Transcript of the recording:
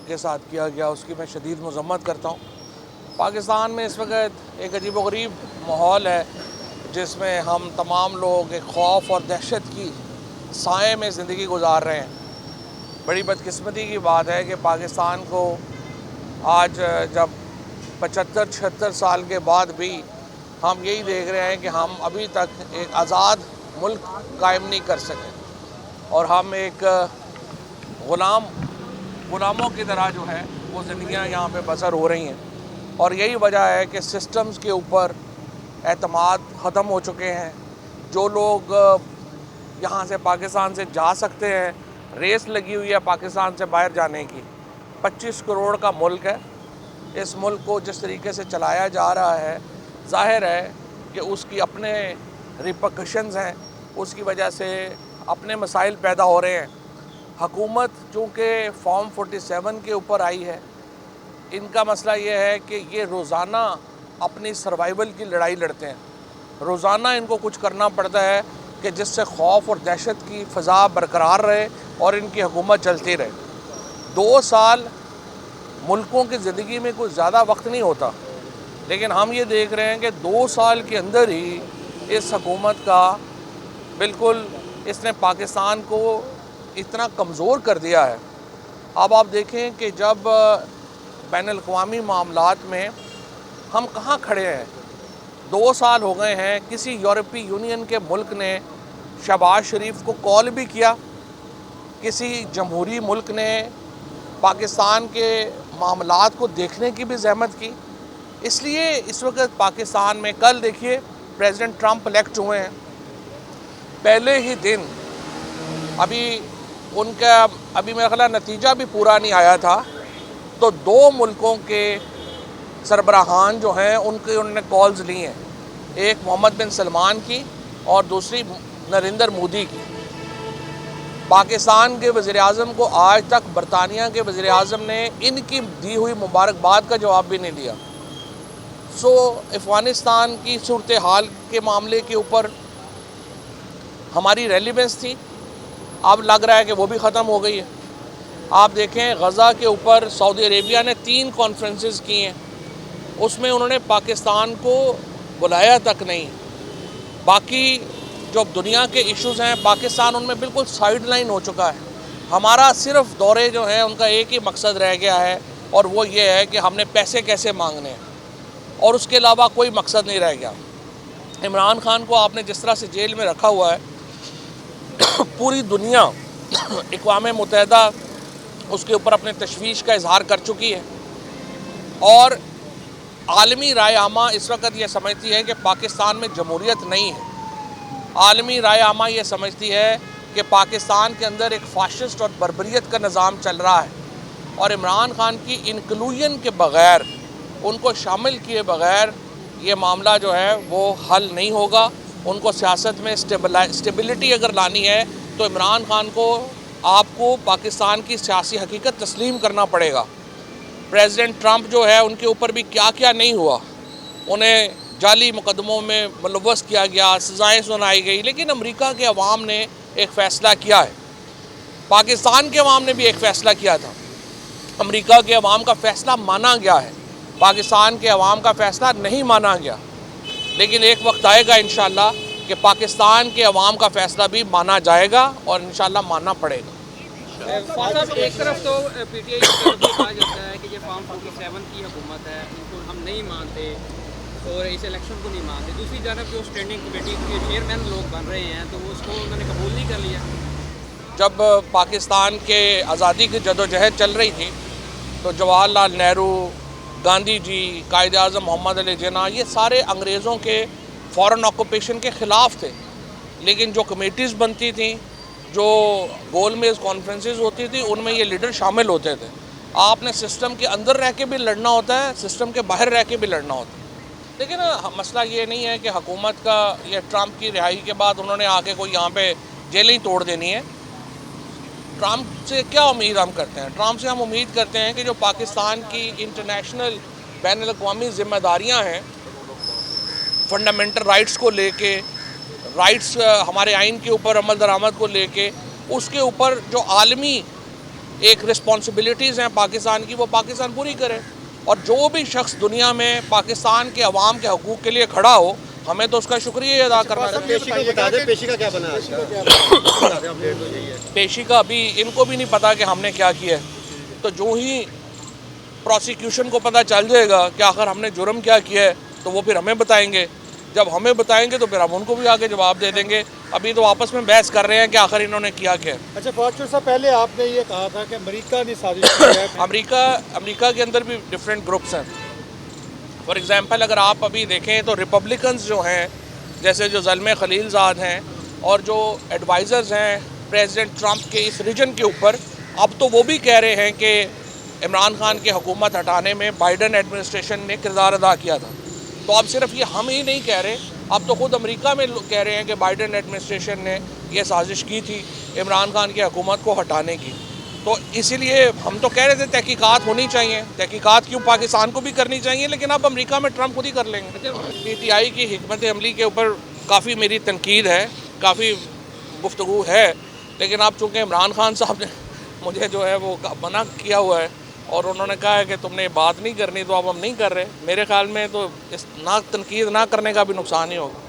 के साथ किया गया उसकी मैं शदीद मज़म्मत करता हूँ। पाकिस्तान में इस वक्त एक अजीबोगरीब माहौल है जिसमें हम तमाम लोग एक खौफ और दहशत की साए में ज़िंदगी गुजार रहे हैं। बड़ी बदकिस्मती की बात है कि पाकिस्तान को आज जब 75-76 साल के बाद भी हम यही देख रहे हैं कि हम अभी तक एक आज़ाद मुल्क कायम नहीं कर सके और हम एक ग़ुलामों की तरह जो है वो ज़िंदगियाँ यहाँ पे बसर हो रही हैं। और यही वजह है कि सिस्टम्स के ऊपर एतमाद ख़त्म हो चुके हैं। जो लोग यहाँ से पाकिस्तान से जा सकते हैं, रेस लगी हुई है पाकिस्तान से बाहर जाने की। 25 करोड़ का मुल्क है। इस मुल्क को जिस तरीके से चलाया जा रहा है, ज़ाहिर है कि उसकी अपने रिपरकशंस हैं, उसकी वजह से अपने मसाइल पैदा हो रहे हैं। हुकूमत चूँकि फॉर्म 47 के ऊपर आई है, इनका मसला ये है कि ये रोज़ाना अपनी सर्वाइवल की लड़ाई लड़ते हैं। रोज़ाना इनको कुछ करना पड़ता है कि जिससे खौफ और दहशत की फ़ज़ा बरकरार रहे और इनकी हुकूमत चलती रहे। 2 साल मुल्कों की ज़िंदगी में कुछ ज़्यादा वक्त नहीं होता, लेकिन हम ये देख रहे हैं कि 2 साल के अंदर ही इस हुकूमत का बिल्कुल इसने पाकिस्तान को इतना कमज़ोर कर दिया है। अब आप देखें कि जब बैनुल-अक़वामी मामलात में हम कहाँ खड़े हैं। 2 साल हो गए हैं, किसी यूरोपीय यूनियन के मुल्क ने शहबाज शरीफ को कॉल भी किया, किसी जमहूरी मुल्क ने पाकिस्तान के मामलात को देखने की भी ज़हमत की। इसलिए इस वक्त पाकिस्तान में कल देखिए प्रेसिडेंट ट्रंप इलेक्ट हुए हैं, पहले ही दिन अभी मेरा ख्याल नतीजा भी पूरा नहीं आया था, तो 2 मुल्कों के सरबराहान जो हैं उन्होंने कॉल्स ली हैं, एक मोहम्मद बिन सलमान की और दूसरी नरेंद्र मोदी की। पाकिस्तान के वज़ीर-ए-आज़म को आज तक बरतानिया के वज़ीर-ए-आज़म ने इनकी दी हुई मुबारकबाद का जवाब भी नहीं दिया। अफ़गानिस्तान की सूरत हाल के मामले के ऊपर हमारी रेलिवेंस थी, अब लग रहा है कि वो भी ख़त्म हो गई है। आप देखें गज़ा के ऊपर सऊदी अरेबिया ने 3 कॉन्फ्रेंसेस की हैं, उसमें उन्होंने पाकिस्तान को बुलाया तक नहीं। बाकी जो दुनिया के इश्यूज़ हैं पाकिस्तान उनमें बिल्कुल साइड लाइन हो चुका है। हमारा सिर्फ दौरे जो हैं उनका एक ही मकसद रह गया है और वो ये है कि हमने पैसे कैसे मांगने हैं, और उसके अलावा कोई मकसद नहीं रह गया। इमरान खान को आपने जिस तरह से जेल में रखा हुआ है, पूरी दुनिया अक़वाम मुत्तहिदा उसके ऊपर अपने तशवीश का इजहार कर चुकी है और आलमी राय आमा इस वक्त ये समझती है कि पाकिस्तान में जमहूरियत नहीं है। आलमी राय आमा ये समझती है कि पाकिस्तान के अंदर एक फाशिस्ट और बर्बरियत का निज़ाम चल रहा है और इमरान खान की इंक्लूजन के बग़ैर, उनको शामिल किए बग़ैर ये मामला जो है वो हल नहीं होगा। उनको सियासत में स्टेबिलिटी अगर लानी है तो इमरान खान को आपको पाकिस्तान की सियासी हकीकत तस्लीम करना पड़ेगा। प्रेसिडेंट ट्रंप जो है उनके ऊपर भी क्या क्या नहीं हुआ, उन्हें जाली मुकदमों में मुलव्वस किया गया, सज़ाएँ सुनाई गई, लेकिन अमेरिका के अवाम ने एक फ़ैसला किया है, पाकिस्तान के अवाम ने भी एक फ़ैसला किया था। अमेरिका के अवाम का फ़ैसला माना गया है, पाकिस्तान के अवाम का फ़ैसला नहीं माना गया, लेकिन एक वक्त आएगा इंशाअल्लाह कि पाकिस्तान के अवाम का फ़ैसला भी माना जाएगा और इंशाअल्लाह मानना पड़ेगा। साहब, एक तरफ तो पीटीआई की तरफ से कहा जाता है कि ये फॉर्म 47 की हुकूमत है, उनको हम नहीं मानते और इस इलेक्शन को नहीं मानते। दूसरी तरफ जो स्टैंडिंग कमेटी के चेयरमैन लोग बन रहे हैं तो उसको उन्होंने कबूल नहीं कर लिया। जब पाकिस्तान के आज़ादी की जदोजहद चल रही थी तो जवाहरलाल नेहरू, गांधी जी, कायद आज़म मोहम्मद अली जिन्ना, ये सारे अंग्रेज़ों के फ़ॉरेन ऑक्यूपेशन के ख़िलाफ़ थे, लेकिन जो कमेटीज़ बनती थी, जो गोल मेज़ कॉन्फ्रेंसेस होती थी, उनमें ये लीडर शामिल होते थे। आपने सिस्टम के अंदर रह के भी लड़ना होता है, सिस्टम के बाहर रह के भी लड़ना होता है। लेकिन मसला ये नहीं है कि हुकूमत का ये ट्रंप की रिहाई के बाद उन्होंने आके कोई यहाँ पे जेलें ही तोड़ देनी है। ट्रंप से क्या उम्मीद हम करते हैं? ट्रंप से हम उम्मीद करते हैं कि जो पाकिस्तान की इंटरनेशनल बैनुल-अक़वामी ज़िम्मेदारियाँ हैं, फंडामेंटल राइट्स को लेके, राइट्स हमारे आइन के ऊपर अमल दरामद को लेके, उसके ऊपर जो आलमी एक रिस्पॉन्सिबिलिटीज़ हैं पाकिस्तान की, वो पाकिस्तान पूरी करे। और जो भी शख्स दुनिया में पाकिस्तान के अवाम के हकूक़ के लिए खड़ा हो, हमें तो उसका शुक्रिया अदा करना चाहिए। पेशी का क्या बना है? पेशी का अभी इनको भी नहीं पता कि हमने क्या किया है। तो जो ही प्रोसिक्यूशन को पता चल जाएगा कि आखिर हमने जुर्म क्या किया है, तो वो फिर हमें बताएंगे। जब हमें बताएंगे तो फिर हम उनको भी आगे जवाब दे देंगे। अभी तो आपस में बहस कर रहे हैं कि आखिर इन्होंने किया क्या। अच्छा फवाद चौधरी साहब, पहले आपने ये कहा था कि अमेरिका ने साजिश की है। अमेरिका के अंदर भी डिफरेंट ग्रुप्स हैं। फॉर एग्ज़ाम्पल अगर आप अभी देखें तो रिपब्लिकन्स जो हैं, जैसे जो ज़ल्मे खलीलज़ाद हैं और जो एडवाइज़र्स हैं प्रेसिडेंट ट्रंप के इस रीजन के ऊपर, अब तो वो भी कह रहे हैं कि इमरान खान की हुकूमत हटाने में बाइडन एडमिनिस्ट्रेशन ने किरदार अदा किया था। तो अब सिर्फ ये हम ही नहीं कह रहे, अब तो ख़ुद अमेरिका में कह रहे हैं कि बाइडन एडमिनिस्ट्रेशन ने ये साजिश की थी इमरान खान की हुकूमत को हटाने की। तो इसीलिए हम तो कह रहे थे तहकीकात होनी चाहिए, तहकीकात क्यों पाकिस्तान को भी करनी चाहिए, लेकिन अब अमेरिका में ट्रंप खुद ही कर लेंगे। PTI की हिकमत अमली के ऊपर काफ़ी मेरी तनकीद है, काफ़ी गुफ्तगू है, लेकिन अब चूँकि इमरान खान साहब ने मुझे जो है वो मना किया हुआ है और उन्होंने कहा है कि तुमने बात नहीं करनी, तो अब हम नहीं कर रहे। मेरे ख्याल में तो इस ना तनकीद ना करने का भी नुकसान ही होगा।